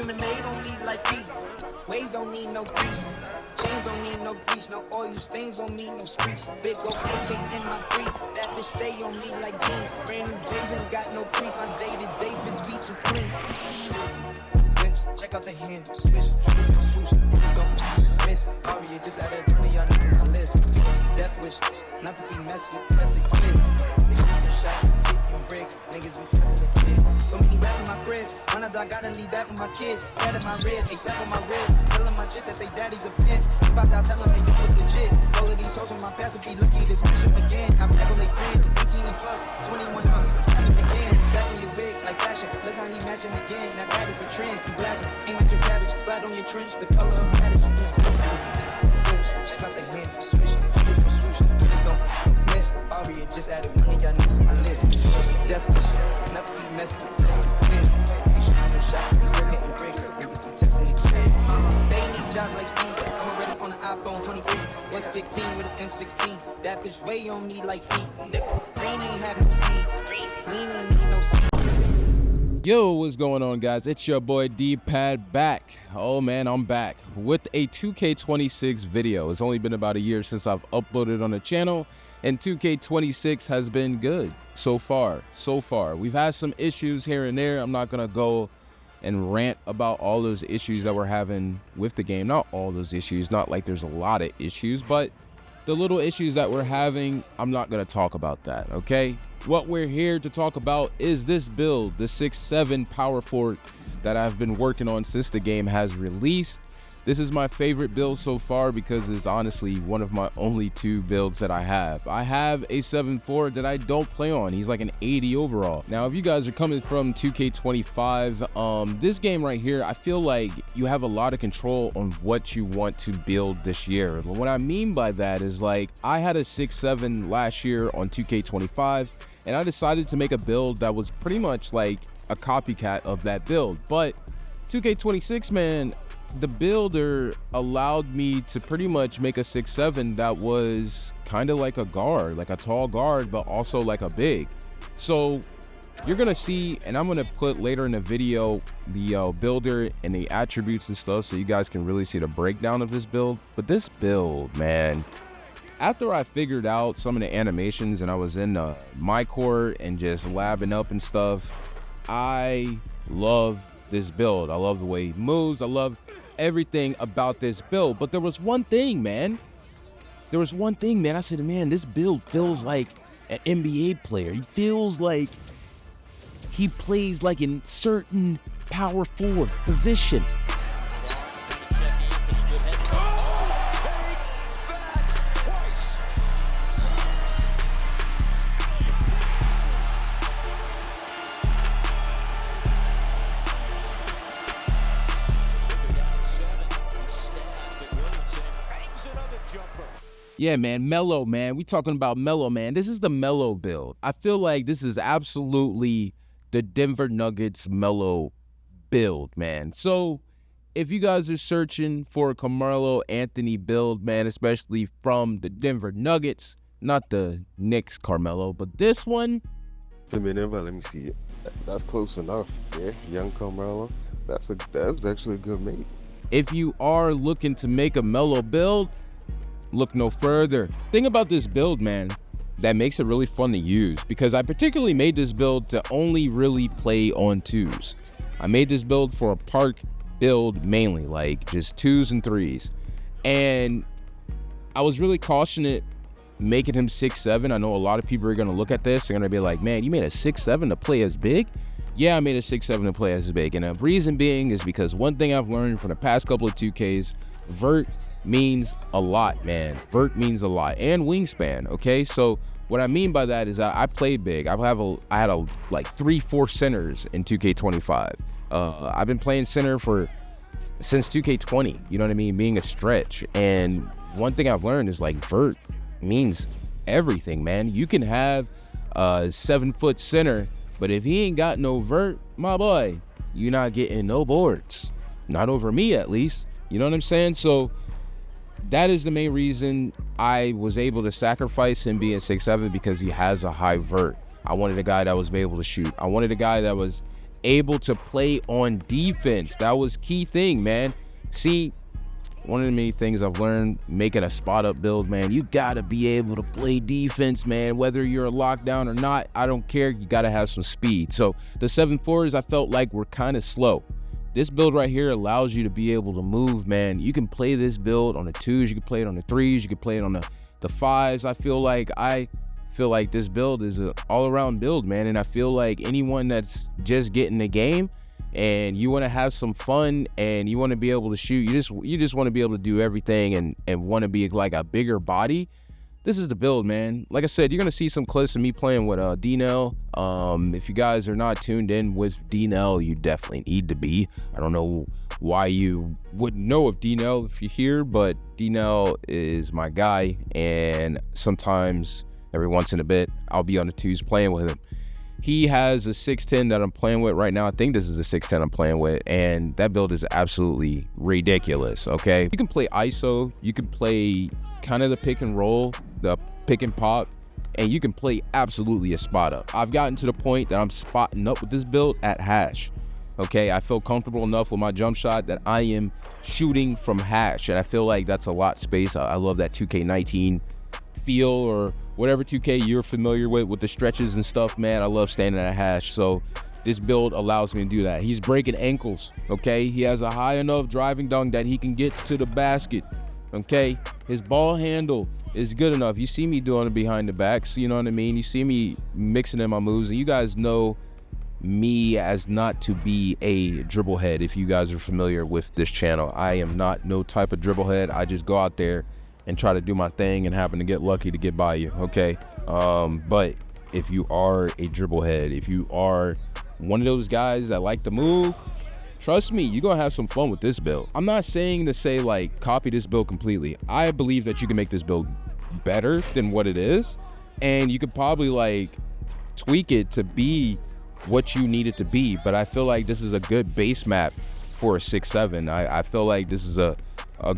discriminate on me like me. Waves don't need no grease. Chains don't need no grease. No oil stains don't need no screech. Big old AK in my brief. That bitch stay on me like jeans. Brand new J's ain't got no crease. My day-to-day fits be too clean. Whips, check out the handle. Switch, swoosh. Don't miss. Aria just added 20 y'all niggas in my list. Death wish, not to be messed with. Tested quick. They shoot the shots, getting bricks. Niggas be testing the kid. So many rap in my crib. I gotta leave that for my kids. Red in my rib, except for my rib. Telling my chick that they daddy's a pimp. If I die, tell them they was legit. All of these hoes on my past will be lucky this mission again. I'm never late friend. 18 and plus, 21 up. I'm snapping again. Stacking your wig like fashion. Look how he matching again. Now that is a trend. You blasting. Aim at your cabbage. Splat on your trench. The color of radish. Check out the hand. Swish. Swoosh. Please don't miss. Aria just added one of y'all niggas to my list. Death wish. Not to be messed with. Tested win. Shots, we still hitting bricks, niggas be testing the kid. They need jobs like Steve, I'm already on the iPhone 23. Was 16 with an M16, that bitch way on me like feet. Green ain't have no seeds, green ain't need no seeds. Yo, what's going on, guys? It's your boy D-Pad back. Oh man, I'm back with a 2K26 video. It's only been about a year since I've uploaded on the channel, and 2K26 has been good so far. We've had some issues here and there. I'm not gonna go and rant about all those issues that we're having with the game. Not all those issues, not like there's a lot of issues, but the little issues that we're having, I'm not gonna talk about that, okay? What we're here to talk about is this build, the 6.7 power fork that I've been working on since the game has released. This is my favorite build so far because it's honestly one of my only two builds that I have. I have a 7.4 that I don't play on. He's like an 80 overall. Now, if you guys are coming from 2K25, this game right here, I feel like you have a lot of control on what you want to build this year. What I mean by that is, like, I had a 6.7 last year on 2K25, and I decided to make a build that was pretty much like a copycat of that build. But 2K26, man, the builder allowed me to pretty much make a 6.7 that was kind of like a guard, like a tall guard, but also like a big. So you're gonna see, and I'm gonna put later in the video the builder and the attributes and stuff so you guys can really see the breakdown of this build. But this build, man, after I figured out some of the animations and I was in my court and just labbing up and stuff, I love this build. I love the way he moves. I love everything about this build. But there was one thing, man. I said, man, this build feels like an NBA player. He feels like he plays like in certain power forward position. Yeah, man, Melo, man. We talking about Melo, man. This is the Melo build. I feel like this is absolutely the Denver Nuggets Melo build, man. So if you guys are searching for a Carmelo Anthony build, man, especially from the Denver Nuggets, not the Knicks Carmelo, but this one. Let me see it. That's close enough. Yeah, young Carmelo. That was actually a good mate. If you are looking to make a Melo build, look no further. Thing about this build, man, that makes it really fun to use, because I particularly made this build to only really play on twos. I made this build for a park build mainly, like just 2s and 3s. And I was really cautious making him 6'7". I know a lot of people are gonna look at this, they're gonna be like, man, you made a 6'7" to play as big? Yeah, I made a 6'7" to play as big. And the reason being is because one thing I've learned from the past couple of 2Ks, vert means a lot, man. Vert means a lot, and wingspan. Okay, so what I mean by that is I played big. I had like 3-4 centers in 2K25. I've been playing center since 2K20. You know what I mean? Being a stretch. And one thing I've learned is, like, vert means everything, man. You can have a 7-foot center, but if he ain't got no vert, my boy, you're not getting no boards. Not over me, at least. You know what I'm saying? So that is the main reason I was able to sacrifice him being 6'7", because he has a high vert. I wanted a guy that was able to shoot. I wanted a guy that was able to play on defense. That was key thing, man. See, one of the many things I've learned making a spot up build, man, you gotta be able to play defense, man. Whether you're a lockdown or not, I don't care. You gotta have some speed. So the 7.4s I felt like were kind of slow. This build right here allows you to be able to move, man. You can play this build on the 2s, you can play it on the 3s, you can play it on the 5s. I feel like this build is an all-around build, man. And I feel like anyone that's just getting the game and you want to have some fun and you want to be able to shoot, you just want to be able to do everything and want to be like a bigger body, this is the build, man. Like I said, you're gonna see some clips of me playing with D-Nell. If you guys are not tuned in with D-Nell, you definitely need to be. I don't know why you wouldn't know of D-Nell if you're here, but D-Nell is my guy, and sometimes every once in a bit I'll be on the 2s playing with him. He has a 6'10 that I'm playing with right now. I think this is a 6'10 I'm playing with, and that build is absolutely ridiculous, okay? You can play ISO, you can play kind of the pick and roll, the pick and pop, and you can play absolutely a spot up. I've gotten to the point that I'm spotting up with this build at hash, okay? I feel comfortable enough with my jump shot that I am shooting from hash, and I feel like that's a lot space. I love that 2K19 feel, or whatever 2K you're familiar with the stretches and stuff, man. I love standing at hash, so this build allows me to do that. He's breaking ankles, okay? He has a high enough driving dunk that he can get to the basket, okay? His ball handle is good enough. You see me doing it behind the backs, you know what I mean? You see me mixing in my moves, and you guys know me as not to be a dribble head. If you guys are familiar with this channel, I am not no type of dribble head. I just go out there and try to do my thing and happen to get lucky to get by you, okay? But if you are a dribble head, if you are one of those guys that like to move, trust me, you're gonna have some fun with this build. I'm not saying to say like copy this build completely. I believe that you can make this build better than what it is, and you could probably like tweak it to be what you need it to be. But I feel like this is a good base map for a 6'7". I feel like this is a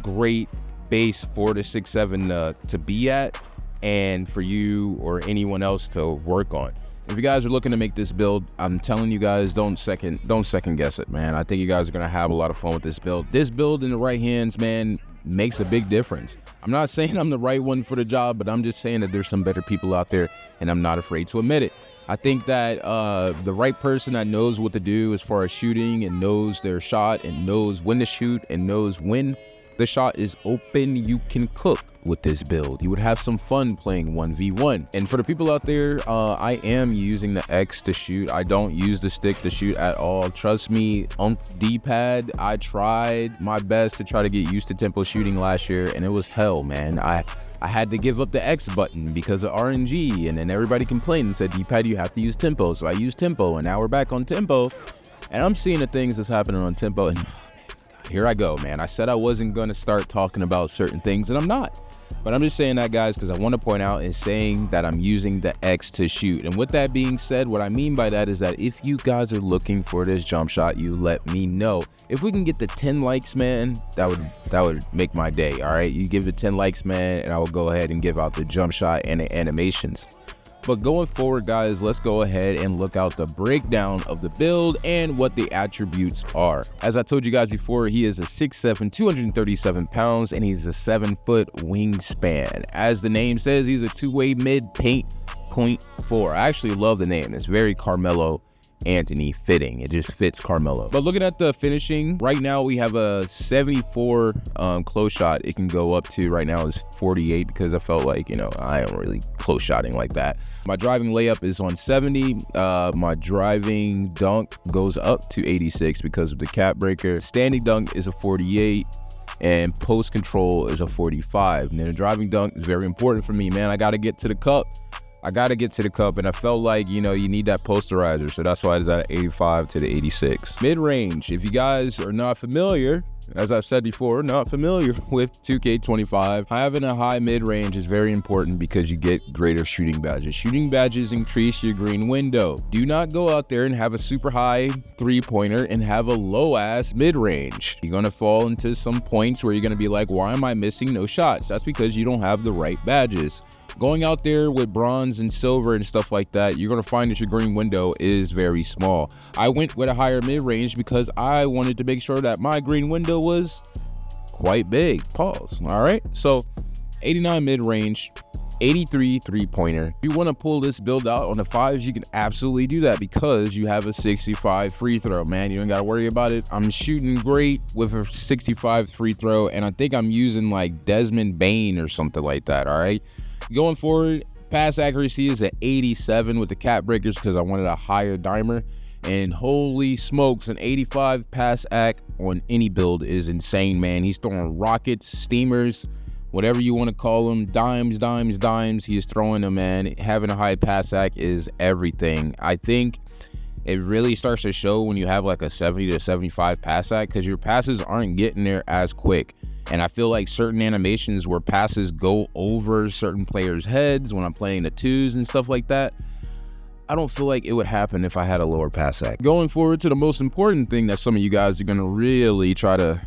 great base for the 6'7" to be at, and for you or anyone else to work on. If you guys are looking to make this build, I'm telling you guys, don't second guess it, man. I think you guys are gonna have a lot of fun with this build. This build in the right hands, man, makes a big difference. I'm not saying I'm the right one for the job, but I'm just saying that there's some better people out there, and I'm not afraid to admit it. I think that the right person that knows what to do as far as shooting and knows their shot and knows when to shoot and knows when the shot is open, you can cook with this build. You would have some fun playing 1v1. And for the people out there, I am using the X to shoot. I don't use the stick to shoot at all. Trust me, on D-pad, I tried my best to try to get used to tempo shooting last year, and it was hell, man. I had to give up the X button because of RNG, and then everybody complained and said, D-pad, you have to use tempo. So I used tempo, and now we're back on tempo, and I'm seeing the things that's happening on tempo, and here I go, man. I said I wasn't going to start talking about certain things, and I'm not. But I'm just saying that, guys, because I want to point out and saying that I'm using the X to shoot. And with that being said, what I mean by that is that if you guys are looking for this jump shot, you let me know. If we can get the 10 likes, man, that would make my day, all right? You give it 10 likes, man, and I will go ahead and give out the jump shot and the animations. But going forward, guys, let's go ahead and look out the breakdown of the build and what the attributes are. As I told you guys before, he is a 6'7", 237 pounds, and he's a 7-foot wingspan. As the name says, he's a two-way mid-paint .4. I actually love the name. It's very Carmelo Anthony fitting. It just fits Carmelo. But looking at the finishing, right now we have a 74 close shot. It can go up to, right now is 48, because I felt like, you know, I am really close shotting like that. My driving layup is on 70. My driving dunk goes up to 86 because of the cap breaker. Standing dunk is a 48. And post control is a 45. And then the driving dunk is very important for me, man. I got to get to the cup. And I felt like, you know, you need that posterizer, so that's why it's at 85 to the 86. Mid-range, if you guys are not familiar, as I've said before, not familiar with 2K25, having a high mid-range is very important because you get greater shooting badges. Shooting badges increase your green window. Do not go out there and have a super high three-pointer and have a low-ass mid-range. You're going to fall into some points where you're going to be like, why am I missing no shots? That's because you don't have the right badges. going out there with bronze and silver and stuff like that, you're going to find that your green window is very small. I went with a higher mid-range because I wanted to make sure that my green window was quite big. Pause. All right, so 89 mid-range, 83 three-pointer. If you want to pull this build out on the 5s, you can absolutely do that because you have a 65 free throw, man. You don't got to worry about it. I'm shooting great with a 65 free throw, and I think I'm using like Desmond Bain or something like that. All right, going forward, pass accuracy is at 87 with the cap breakers because I wanted a higher dimer. And holy smokes, an 85 pass ac on any build is insane, man. He's throwing rockets, steamers, whatever you want to call them, dimes. He is throwing them, man. Having a high pass ac is everything. I think it really starts to show when you have like a 70 to 75 pass ac because your passes aren't getting there as quick. And I feel like certain animations where passes go over certain players' heads when I'm playing the 2s and stuff like that, I don't feel like it would happen if I had a lower pass ac. Going forward to the most important thing that some of you guys are going to really try to,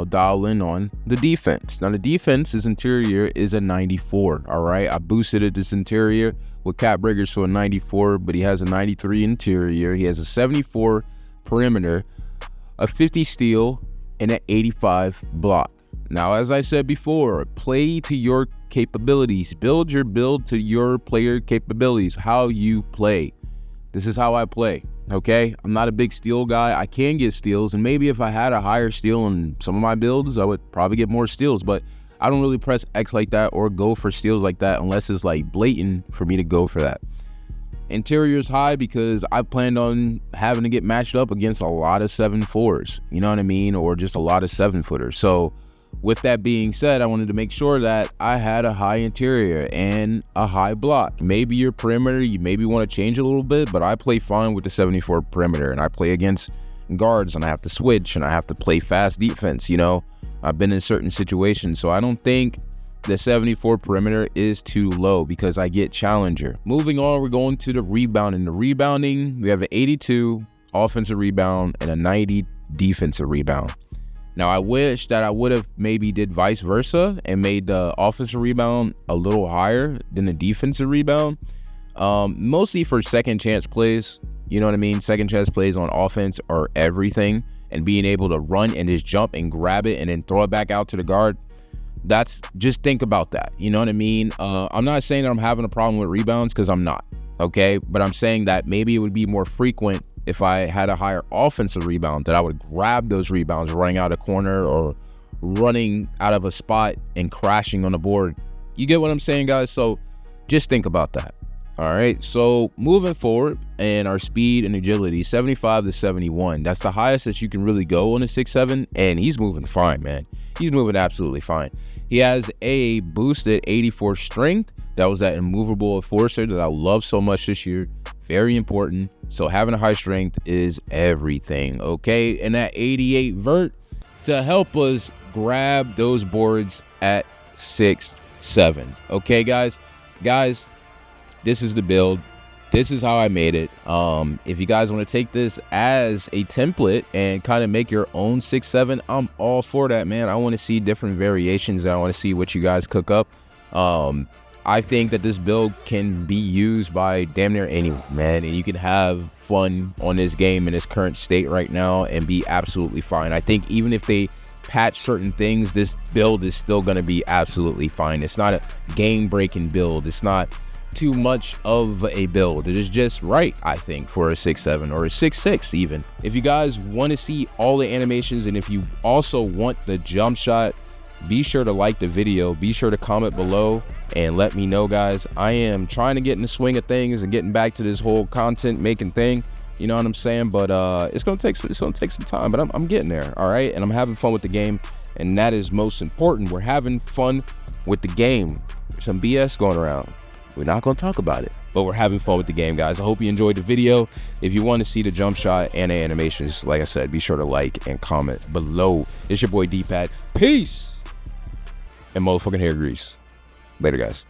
dial in on, the defense. Now, the defense's interior is a 94, all right? I boosted it this interior with cap breakers to a 94, but he has a 93 interior. He has a 74 perimeter, a 50 steal, and an 85 block. Now, as I said before, play to your capabilities. Build your build to your player capabilities, how you play. This is how I play, okay? I'm not a big steal guy. I can get steals, and maybe if I had a higher steal in some of my builds, I would probably get more steals, but I don't really press X like that or go for steals like that unless it's like blatant for me to go for that. Interior is high because I planned on having to get matched up against a lot of 7'4s, you know what I mean? Or just a lot of 7-footers. So with that being said, I wanted to make sure that I had a high interior and a high block. Maybe your perimeter, you maybe want to change a little bit, but I play fine with the 74 perimeter, and I play against guards, and I have to switch, and I have to play fast defense, I've been in certain situations, so I don't think the 74 perimeter is too low because I get challenger. Moving on, we're going to the rebounding. The rebounding, we have an 82 offensive rebound and a 90 defensive rebound. Now, I wish that I would have maybe did vice versa and made the offensive rebound a little higher than the defensive rebound, mostly for second chance plays. You know what I mean? Second chance plays on offense are everything, and being able to run and just jump and grab it and then throw it back out to the guard. Just think about that. You know what I mean? I'm not saying that I'm having a problem with rebounds because I'm not, okay? But I'm saying that maybe it would be more frequent if I had a higher offensive rebound, that I would grab those rebounds running out of corner or running out of a spot and crashing on the board. You get what I'm saying, guys? So just think about that. All right, so moving forward, and our speed and agility, 75 to 71. That's the highest that you can really go on a 6'7", and he's moving fine, man. He's moving absolutely fine. He has a boosted 84 strength. That was that immovable enforcer that I love so much this year. Very important. So having a high strength is everything, okay? And that 88 vert to help us grab those boards at 6'7". Okay, guys? Guys, this is the build. This is how I made it. If you guys want to take this as a template and kind of make your own 6'7", I'm all for that, man. I want to see different variations. I want to see what you guys cook up. I think that this build can be used by damn near anyone, man, and you can have fun on this game in its current state right now and be absolutely fine. I think even if they patch certain things, this build is still going to be absolutely fine. It's not a game-breaking build. It's not too much of a build. It is just right, I think, for a 6'7" or a 6'6" even. If you guys want to see all the animations, and if you also want the jump shot, be sure to like the video, be sure to comment below and let me know, guys. I am trying to get in the swing of things and getting back to this whole content making thing, you know what I'm saying? But it's gonna take some time, but I'm getting there, all right? And I'm having fun with the game, and that is most important. We're having fun with the game. There's some BS going around. We're not going to talk about it, but we're having fun with the game, guys. I hope you enjoyed the video. If you want to see the jump shot and the animations, like I said, be sure to like and comment below. It's your boy D-Pad. Peace and motherfucking hair grease. Later, guys.